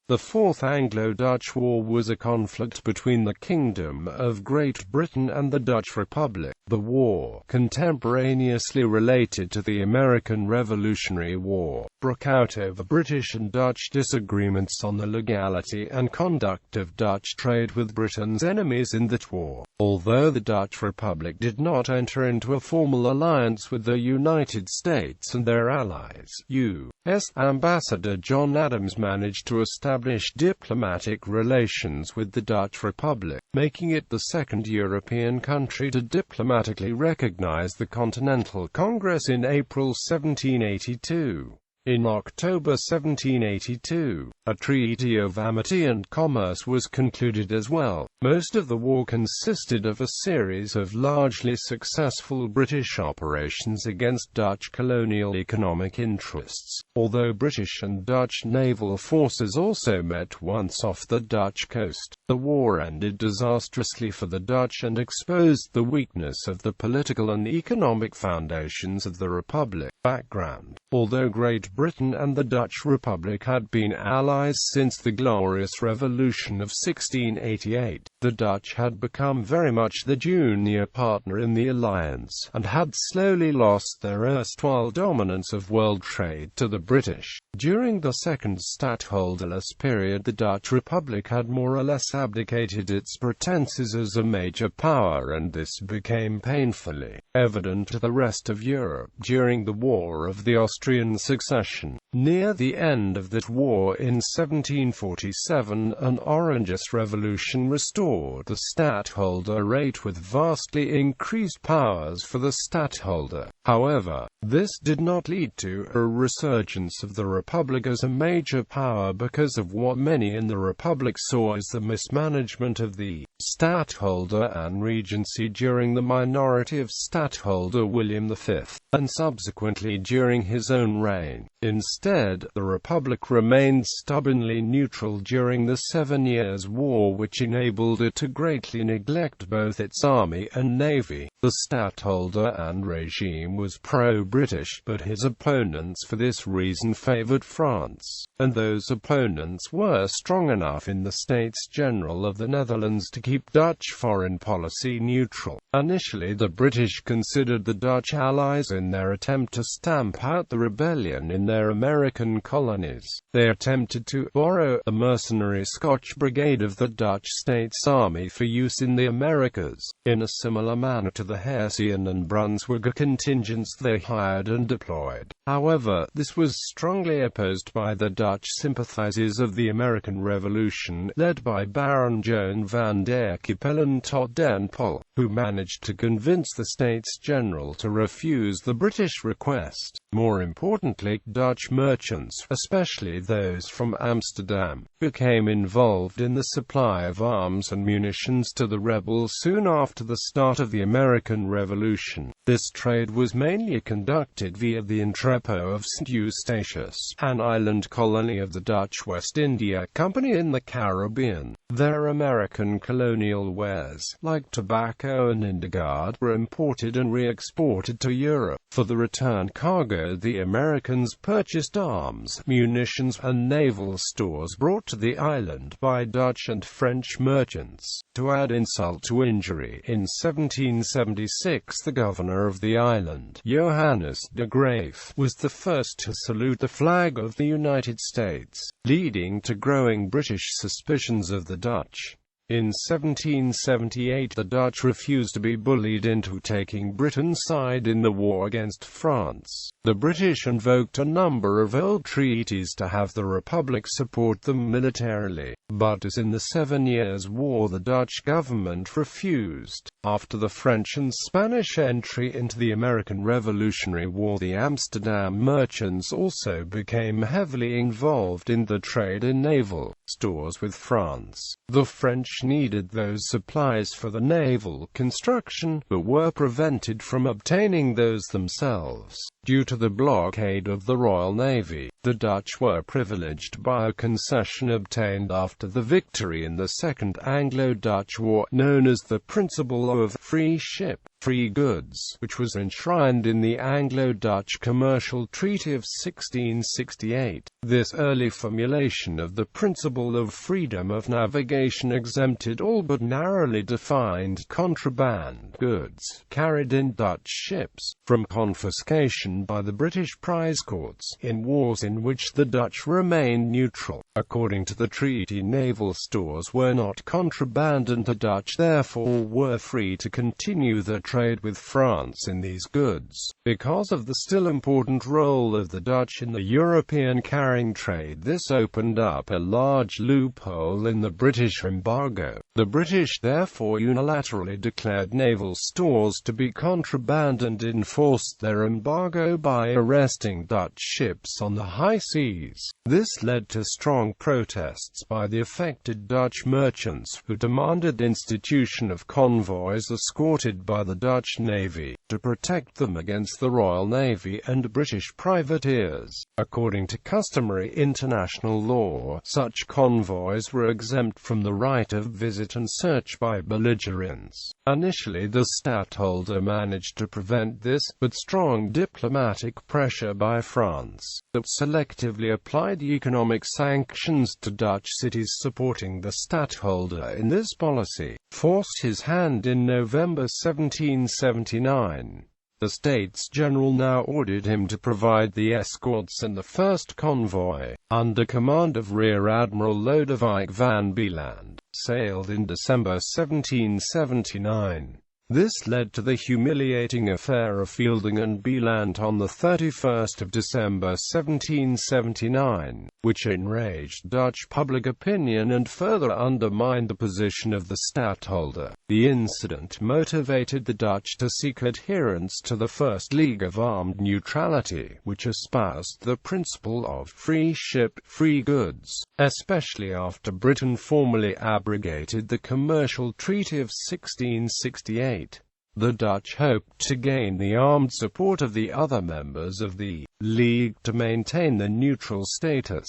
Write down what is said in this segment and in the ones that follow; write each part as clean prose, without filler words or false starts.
The Fourth Anglo-Dutch War was a conflict between the Kingdom of Great Britain and the Dutch Republic. The war, contemporaneously related to the American Revolutionary War, broke out over British and Dutch disagreements on the legality and conduct of Dutch trade with Britain's enemies in that war. Although the Dutch Republic did not enter into a formal alliance with the United States and their allies, U.S.ambassador John Adams managed to establish diplomatic relations with the Dutch Republic, making it the second European country to diplomatically recognize the Continental Congress in April 1782. In October 1782, a treaty of amity and commerce was concluded as well. Most of the war consisted of a series of largely successful British operations against Dutch colonial economic interests, although British and Dutch naval forces also met once off the Dutch coast. The war ended disastrously for the Dutch and exposed the weakness of the political and economic foundations of the Republic. Background: although Great Britain and the Dutch Republic had been allies since the Glorious Revolution of 1688, the Dutch had become very much the junior partner in the alliance, and had slowly lost their erstwhile dominance of world trade to the British. During the second stadtholderless period, the Dutch Republic had more or less abdicated its pretenses as a major power, and this became painfully evident to the rest of Europe during the War of the Austrian Succession. Near the end of that war in 1747, an Orangist revolution restored the stadtholder rate with vastly increased powers for the stadtholder. However, this did not lead to a resurgence of the Republic as a major power because of what many in the Republic saw as the mismanagement of the stadtholder and regency during the minority of Stadtholder William V, and subsequently during his own reign. Instead, the Republic remained stubbornly neutral during the 7 Years' War, which enabled it to greatly neglect both its army and navy. The stadtholder and regime was pro-British, but his opponents for this reason favored France, and those opponents were strong enough in the States General of the Netherlands to keep Dutch foreign policy neutral. Initially, the British considered the Dutch allies in their attempt to stamp out the rebellion in their American colonies. They attempted to borrow a mercenary Scotch brigade of the Dutch States Army for use in the Americas, in a similar manner to the Hessian and Brunswick contingents they hired and deployed. However, this was strongly opposed by the Dutch sympathizers of the American Revolution, led by Baron Joan van der Capellen tot den Pol, who managed to convince the States General to refuse the British request. More importantly, Dutch merchants, especially those from Amsterdam, became involved in the supply of arms and munitions to the rebels soon after the start of the American Revolution. This trade was mainly conducted via the entrepot of St. Eustatius, an island colony of the Dutch West India Company in the Caribbean. Their American colonial wares, like tobacco and indigo, were imported and re-exported to Europe. For the return cargo, the Americans purchased arms, munitions, and naval stores brought to the island by Dutch and French merchants. To add insult to injury, in 1776 the governor of the island, Johannes de Graaf, was the first to salute the flag of the United States, leading to growing British suspicions of the Dutch. In 1778 the Dutch refused to be bullied into taking Britain's side in the war against France. The British invoked a number of old treaties to have the Republic support them militarily, but as in the 7 Years' War the Dutch government refused. After the French and Spanish entry into the American Revolutionary War, the Amsterdam merchants also became heavily involved in the trade in naval stores with France. The French needed those supplies for the naval construction, but were prevented from obtaining those themselves. Due to the blockade of the Royal Navy, the Dutch were privileged by a concession obtained after the victory in the Second Anglo-Dutch War, known as the principle of free ship. free goods, which was enshrined in the Anglo-Dutch Commercial Treaty of 1668. This early formulation of the principle of freedom of navigation exempted all but narrowly defined contraband goods, carried in Dutch ships, from confiscation by the British prize courts, in wars in which the Dutch remained neutral. According to the treaty, naval stores were not contraband and the Dutch therefore were free to continue their trade with France in these goods. Because of the still important role of the Dutch in the European carrying trade, this opened up a large loophole in the British embargo. The British therefore unilaterally declared naval stores to be contraband and enforced their embargo by arresting Dutch ships on the high seas. This led to strong protests by the affected Dutch merchants, who demanded institution of convoys escorted by the Dutch Navy, to protect them against the Royal Navy and British privateers. According to customary international law, such convoys were exempt from the right of visit and search by belligerents. Initially the stadtholder managed to prevent this, but strong diplomatic pressure by France, that selectively applied economic sanctions to Dutch cities supporting the stadtholder in this policy, forced his hand in November 1779. The States General now ordered him to provide the escorts, and the first convoy, under command of Rear Admiral Lodewijk van Beeland, sailed in December 1779. This led to the humiliating affair of Fielding and Beeland on the 31st of December 1779, which enraged Dutch public opinion and further undermined the position of the stadtholder. The incident motivated the Dutch to seek adherence to the First League of Armed Neutrality, which espoused the principle of free ship, free goods, especially after Britain formally abrogated the Commercial Treaty of 1668. The Dutch hoped to gain the armed support of the other members of the League to maintain the neutral status.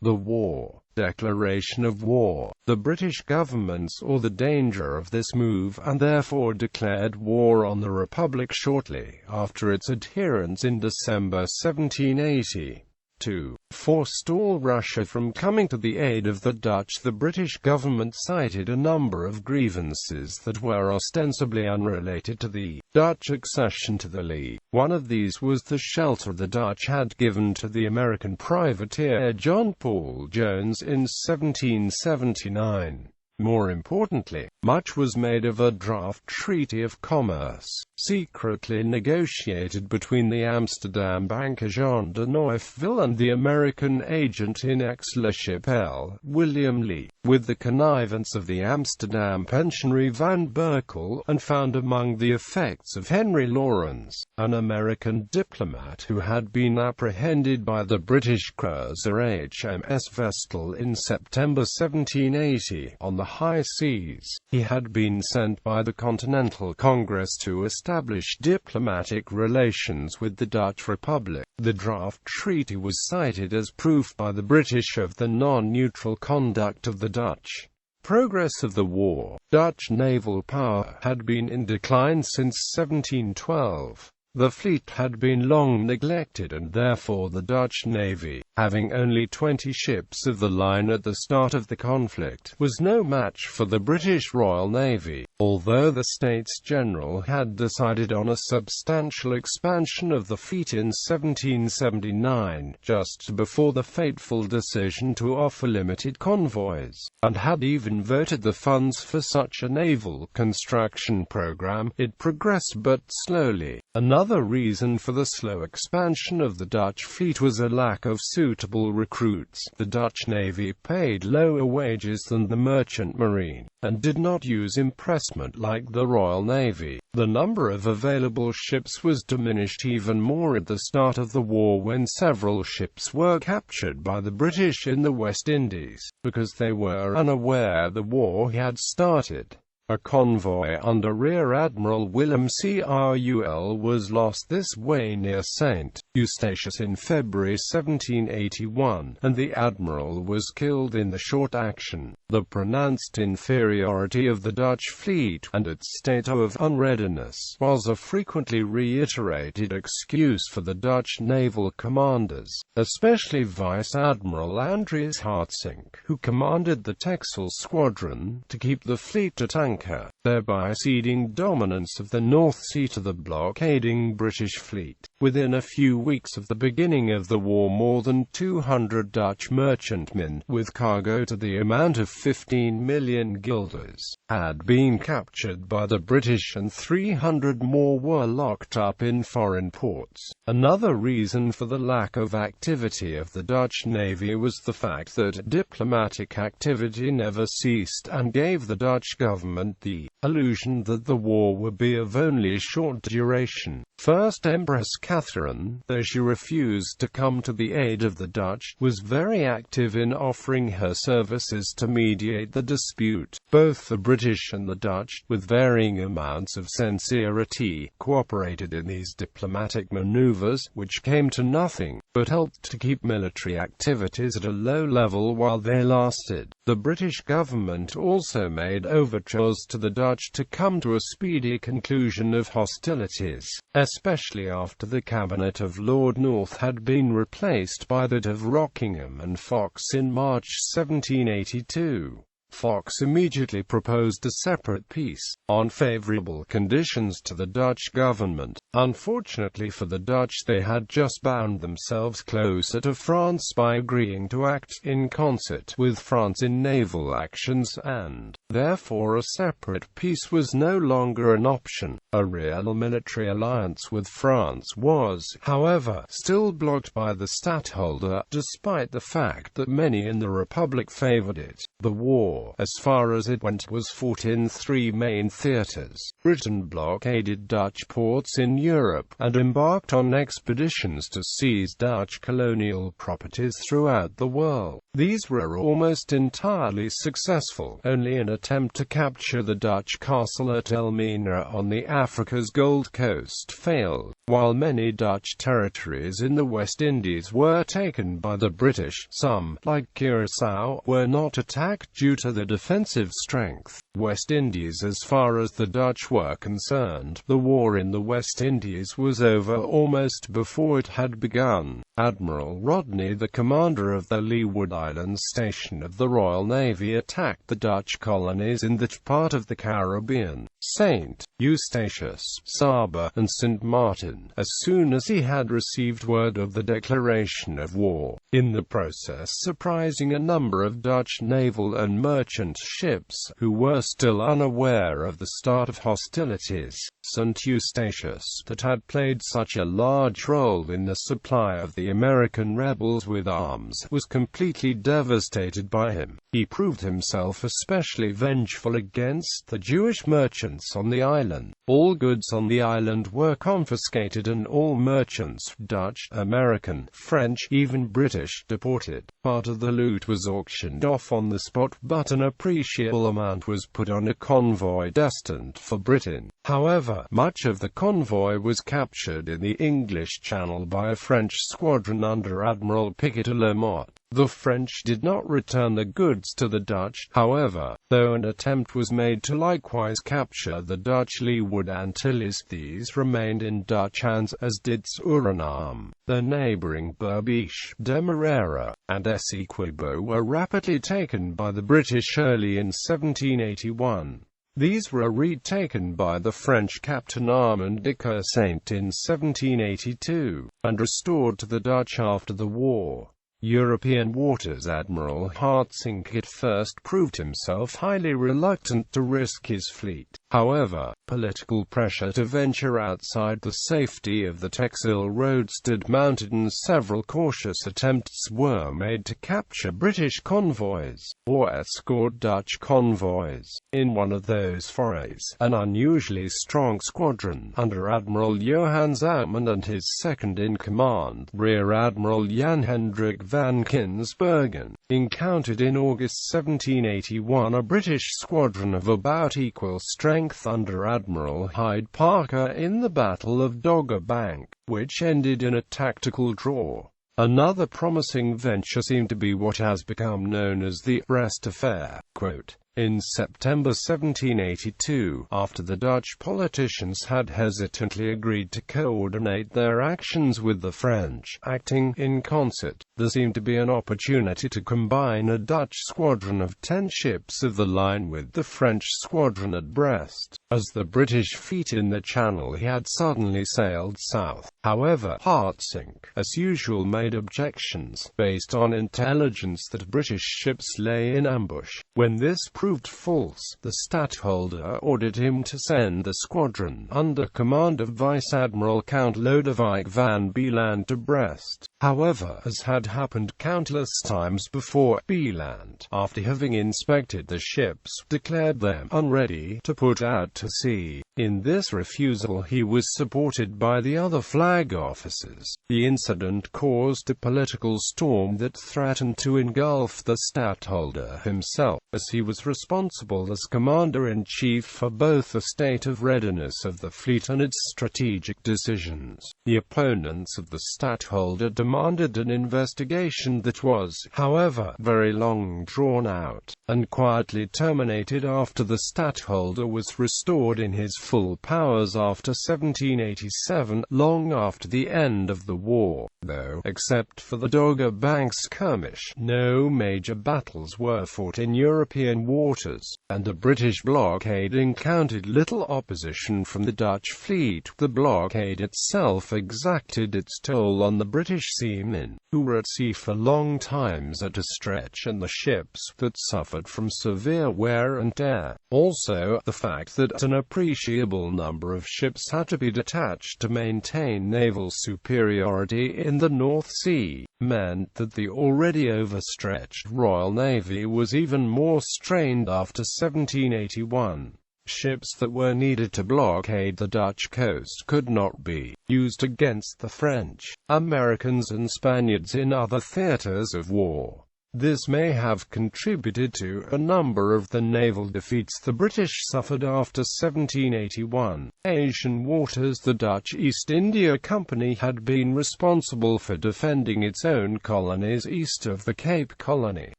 The war, declaration of war. The British government saw the danger of this move and therefore declared war on the Republic shortly after its adherence in December 1780. To forestall Russia from coming to the aid of the Dutch, the British government cited a number of grievances that were ostensibly unrelated to the Dutch accession to the League. One of these was the shelter the Dutch had given to the American privateer John Paul Jones in 1779. More importantly, much was made of a draft treaty of commerce, secretly negotiated between the Amsterdam banker Jean de Neufville and the American agent in Aix-la-Chapelle, William Lee, with the connivance of the Amsterdam pensionary Van Berkel, and found among the effects of Henry Lawrence, an American diplomat who had been apprehended by the British cruiser HMS Vestal in September 1780, on the high seas. He had been sent by the Continental Congress to establish diplomatic relations with the Dutch Republic. The draft treaty was cited as proof by the British of the non-neutral conduct of the Dutch. Progress of the war. Dutch naval power had been in decline since 1712. The fleet had been long neglected, and therefore the Dutch Navy, having only 20 ships of the line at the start of the conflict, was no match for the British Royal Navy. Although the States General had decided on a substantial expansion of the fleet in 1779, just before the fateful decision to offer limited convoys, and had even voted the funds for such a naval construction program, it progressed but slowly. Another reason for the slow expansion of the Dutch fleet was a lack of suitable recruits. The Dutch Navy paid lower wages than the merchant marine, and did not use impressment like the Royal Navy. The number of available ships was diminished even more at the start of the war, when several ships were captured by the British in the West Indies, because they were unaware the war had started. A convoy under Rear Admiral William C. Ruel was lost this way near St. Eustatius in February 1781, and the admiral was killed in the short action. The pronounced inferiority of the Dutch fleet, and its state of unreadiness, was a frequently reiterated excuse for the Dutch naval commanders, especially Vice Admiral Andries Hartzenk, who commanded the Texel Squadron, to keep the fleet at anchor, thereby ceding dominance of the North Sea to the blockading British fleet. Within a few weeks of the beginning of the war, more than 200 Dutch merchantmen, with cargo to the amount of 15 million guilders, had been captured by the British, and 300 more were locked up in foreign ports. Another reason for the lack of activity of the Dutch Navy was the fact that diplomatic activity never ceased, and gave the Dutch government the illusion that the war would be of only short duration. First Empress Catherine, though she refused to come to the aid of the Dutch, was very active in offering her services to mediate the dispute. Both the British and the Dutch, with varying amounts of sincerity, cooperated in these diplomatic maneuvers, which came to nothing, but helped to keep military activities at a low level while they lasted. The British government also made overtures to the Dutch to come to a speedy conclusion of hostilities, especially after the cabinet of Lord North had been replaced by that of Rockingham and Fox in March 1782. Fox immediately proposed a separate peace, on favourable conditions to the Dutch government. Unfortunately for the Dutch, they had just bound themselves closer to France by agreeing to act in concert with France in naval actions, and therefore a separate peace was no longer an option. A real military alliance with France was, however, still blocked by the stadtholder, despite the fact that many in the Republic favoured it. The war, as far as it went, was fought in three main theatres. Britain blockaded Dutch ports in Europe, and embarked on expeditions to seize Dutch colonial properties throughout the world. These were almost entirely successful. Only an attempt to capture the Dutch castle at Elmina on the Africa's Gold Coast failed, while many Dutch territories in the West Indies were taken by the British. Some, like Curaçao, were not attacked due to the defensive strength. West Indies. As far as the Dutch were concerned, the war in the West Indies was over almost before it had begun. Admiral Rodney, the commander of the Leeward Islands station of the Royal Navy, attacked the Dutch colonies in that part of the Caribbean, St. Eustatius, Saba, and St. Martin, as soon as he had received word of the declaration of war, in the process surprising a number of Dutch naval and merchant ships, who were still unaware of the start of hostilities. St. Eustatius, that had played such a large role in the supply of the American rebels with arms, was completely devastated by him. He proved himself especially vengeful against the Jewish merchants on the island. All goods on the island were confiscated and all merchants, Dutch, American, French, even British, deported. Part of the loot was auctioned off on the spot, but an appreciable amount was put on a convoy destined for Britain. However, much of the convoy was captured in the English Channel by a French squadron under Admiral Picquet de la Motte. The French did not return the goods to the Dutch, however, though an attempt was made to likewise capture the Dutch Leeward Antilles. These remained in Dutch hands, as did Suriname. The neighbouring Berbice, Demerara, and Essequibo were rapidly taken by the British early in 1781. These were retaken by the French Captain Armand de Kersaint in 1782, and restored to the Dutch after the war. European waters. Admiral Hartzenk at first proved himself highly reluctant to risk his fleet. However, political pressure to venture outside the safety of the Texel roadstead mounted, and several cautious attempts were made to capture British convoys, or escort Dutch convoys. In one of those forays, an unusually strong squadron, under Admiral Johannes Outman and his second-in-command, Rear Admiral Jan Hendrik van Kinsbergen, encountered in August 1781 a British squadron of about equal strength under Admiral Hyde Parker in the Battle of Dogger Bank, which ended in a tactical draw. Another promising venture seemed to be what has become known as the Brest Affair. Quote, in September 1782, after the Dutch politicians had hesitantly agreed to coordinate their actions with the French, acting in concert, there seemed to be an opportunity to combine a Dutch squadron of 10 ships of the line with the French squadron at Brest. As the British fleet in the Channel had suddenly sailed south. However, Hartzinck, as usual, made objections, based on intelligence that British ships lay in ambush. When this proved false, the Stadtholder ordered him to send the squadron, under command of Vice Admiral Count Lodewijk van Beeland, to Brest. However, as had happened countless times before, Beeland, after having inspected the ships, declared them unready to put out to sea. In this refusal he was supported by the other flag officers. The incident caused a political storm that threatened to engulf the Stadtholder himself, as he was responsible as commander-in-chief for both the state of readiness of the fleet and its strategic decisions. The opponents of the Stadtholder demanded an investigation that was, however, very long drawn out, and quietly terminated after the Stadtholder was restored in his full powers after 1787, long after the end of the war. Though, except for the Dogger Bank skirmish, no major battles were fought in European waters, and a British blockade encountered little opposition from the Dutch fleet. The blockade itself exacted its toll on the British seamen, who were at sea for long times at a stretch, and the ships that suffered from severe wear and tear. Also, the fact that an appreciable number of ships had to be detached to maintain naval superiority in the North Sea, meant that the already overstretched Royal Navy was even more strained after 1781. Ships that were needed to blockade the Dutch coast could not be used against the French, Americans and Spaniards in other theaters of war. This may have contributed to a number of the naval defeats the British suffered after 1781. Asian waters. The Dutch East India Company had been responsible for defending its own colonies east of the Cape Colony,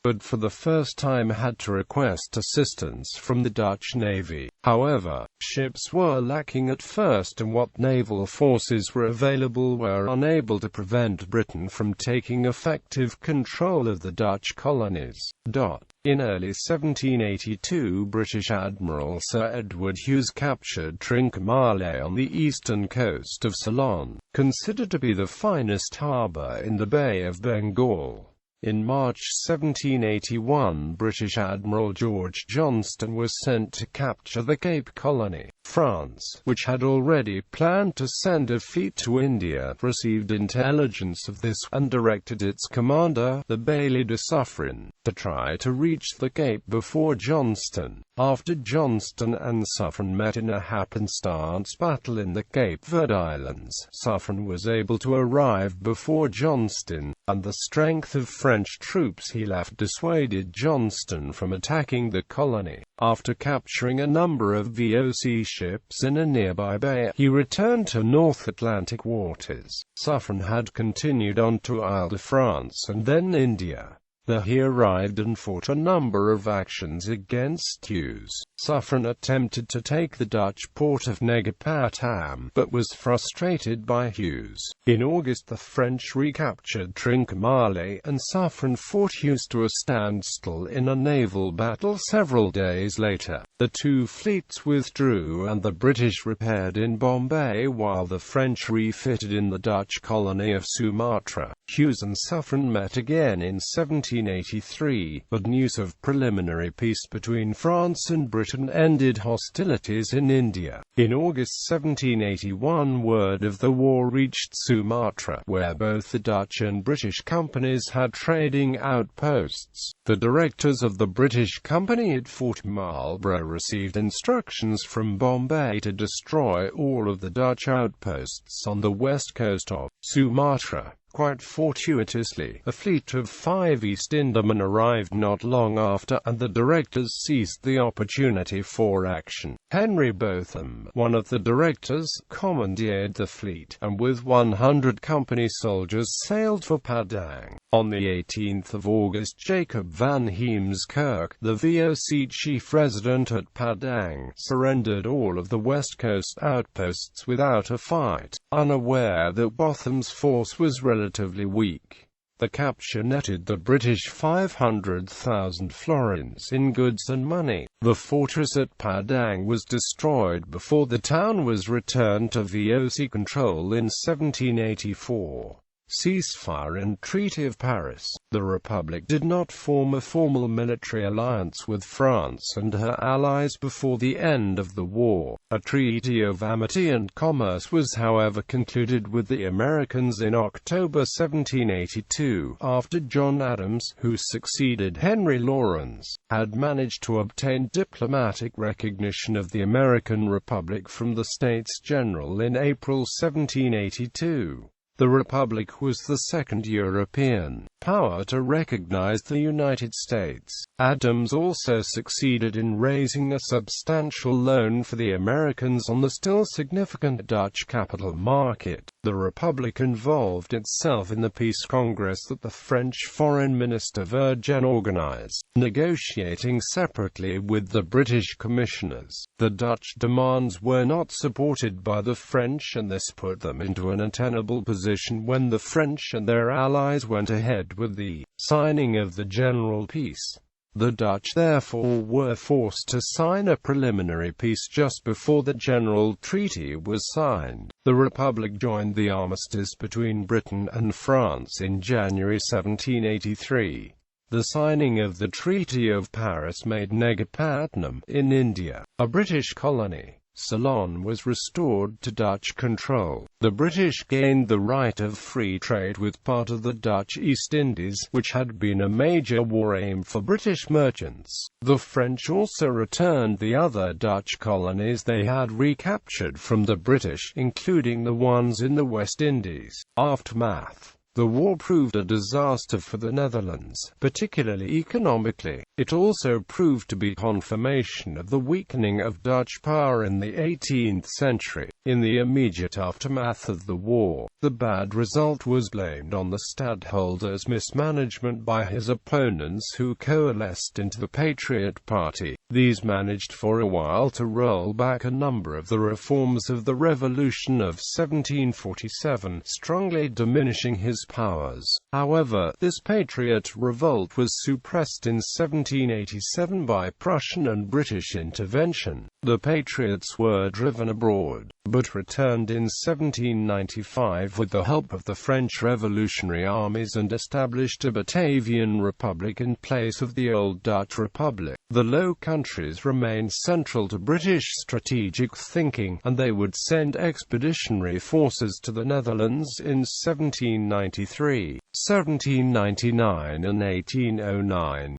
but for the first time had to request assistance from the Dutch Navy. However, ships were lacking at first, and what naval forces were available were unable to prevent Britain from taking effective control of the Dutch colonies. In early 1782, British Admiral Sir Edward Hughes captured Trincomalee on the eastern coast of Ceylon, considered to be the finest harbour in the Bay of Bengal. In March 1781, British Admiral George Johnston was sent to capture the Cape Colony. France, which had already planned to send a fleet to India, received intelligence of this, and directed its commander, the Bailly de Suffren, to try to reach the Cape before Johnston. After Johnston and Suffren met in a happenstance battle in the Cape Verde Islands, Suffren was able to arrive before Johnston, and the strength of French troops he left dissuaded Johnston from attacking the colony. After capturing a number of VOC ships in a nearby bay, he returned to North Atlantic waters. Suffren had continued on to Isle de France and then India. There he arrived and fought a number of actions against Hughes. Suffren attempted to take the Dutch port of Negapatam, but was frustrated by Hughes. In August the French recaptured Trincomalee, and Suffren fought Hughes to a standstill in a naval battle several days later. The two fleets withdrew and the British repaired in Bombay while the French refitted in the Dutch colony of Sumatra. Hughes and Suffren met again in 1783, but news of preliminary peace between France and Britain ended hostilities in India. In August 1781, word of the war reached Sumatra, where both the Dutch and British companies had trading outposts. The directors of the British company at Fort Marlborough received instructions from Bombay to destroy all of the Dutch outposts on the west coast of Sumatra. Quite fortuitously, a fleet of 5 East Indiamen arrived not long after, and the directors seized the opportunity for action. Henry Botham, one of the directors, commandeered the fleet, and with 100 company soldiers sailed for Padang. On the 18th of August, Jacob van Heemskerk, the VOC chief resident at Padang, surrendered all of the West Coast outposts without a fight, unaware that Botham's force was relatively weak. The capture netted the British 500,000 florins in goods and money. The fortress at Padang was destroyed before the town was returned to VOC control in 1784. Ceasefire and Treaty of Paris. The Republic did not form a formal military alliance with France and her allies before the end of the war. A treaty of amity and commerce was however concluded with the Americans in October 1782, after John Adams, who succeeded Henry Lawrence, had managed to obtain diplomatic recognition of the American Republic from the States General in April 1782. The Republic was the second European power to recognize the United States. Adams also succeeded in raising a substantial loan for the Americans on the still significant Dutch capital market. The Republic involved itself in the Peace Congress that the French Foreign Minister Vergennes organized, negotiating separately with the British commissioners. The Dutch demands were not supported by the French, and this put them into an untenable position when the French and their allies went ahead with the signing of the General Peace. The Dutch therefore were forced to sign a preliminary peace just before the General Treaty was signed. The Republic joined the armistice between Britain and France in January 1783. The signing of the Treaty of Paris made Nagapatnam, in India, a British colony. Ceylon was restored to Dutch control. The British gained the right of free trade with part of the Dutch East Indies, which had been a major war aim for British merchants. The French also returned the other Dutch colonies they had recaptured from the British, including the ones in the West Indies. Aftermath. The war proved a disaster for the Netherlands, particularly economically. It also proved to be confirmation of the weakening of Dutch power in the 18th century. In the immediate aftermath of the war, the bad result was blamed on the stadtholder's mismanagement by his opponents, who coalesced into the Patriot Party. These managed for a while to roll back a number of the reforms of the Revolution of 1747, strongly diminishing his powers. However, this Patriot revolt was suppressed in 1787 by Prussian and British intervention. The Patriots were driven abroad, but returned in 1795 with the help of the French revolutionary armies and established a Batavian Republic in place of the old Dutch Republic. The Low Countries remained central to British strategic thinking, and they would send expeditionary forces to the Netherlands in 1793, 1799 and 1809.